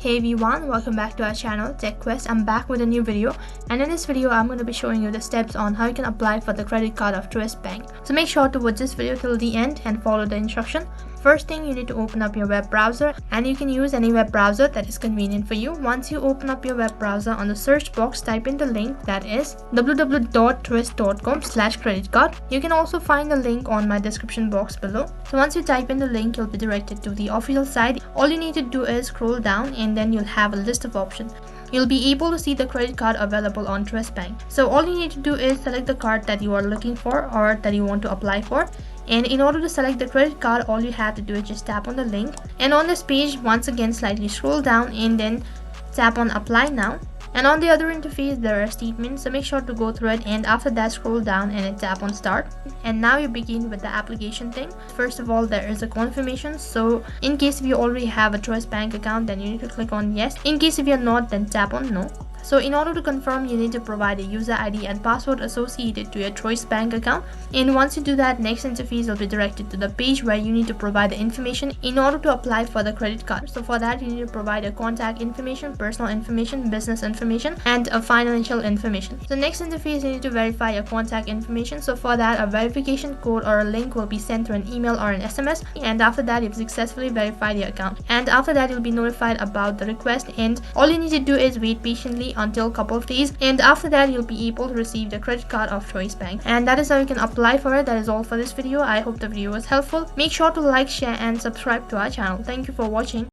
Hey everyone, welcome back to our channel TechQuest. I'm back with a new video, and in this video I'm going to be showing you the steps on how you can apply for the credit card of Truist Bank. So make sure to watch this video till the end and follow the instruction. First thing, you need to open up your web browser, and you can use any web browser that is convenient for you. Once you open up your web browser, on the search box type in the link that is www.truist.com/creditcard. You can also find the link on my description box below. So once you type in the link, you'll be directed to the official site. All you need to do is scroll down and then you'll have a list of options. You'll be able to see the credit card available on Truist Bank. So all you need to do is select the card that you are looking for or that you want to apply for. And in order to select the credit card, all you have to do is just tap on the link. And on this page, once again, slightly scroll down and then tap on apply now. And on the other interface, there are statements, so make sure to go through it, and after that scroll down and then tap on start. And now you begin with the application thing. First of all, there is a confirmation. So in case if you already have a Truist Bank account, then you need to click on yes. In case if you're not, then tap on no. So in order to confirm, you need to provide a user ID and password associated to your Truist Bank account. And once you do that, next interface will be directed to the page where you need to provide the information in order to apply for the credit card. So for that, you need to provide a contact information, personal information, business information, and a financial information. So next interface, you need to verify your contact information. So for that, a verification code or a link will be sent through an email or an SMS. And after that, you've successfully verified your account. And after that, you'll be notified about the request. And all you need to do is wait patiently until a couple of days, and after that you'll be able to receive the credit card of Truist Bank. And that is how you can apply for it. That is all for this video. I hope the video was helpful. Make sure to like, share and subscribe to our channel. Thank you for watching.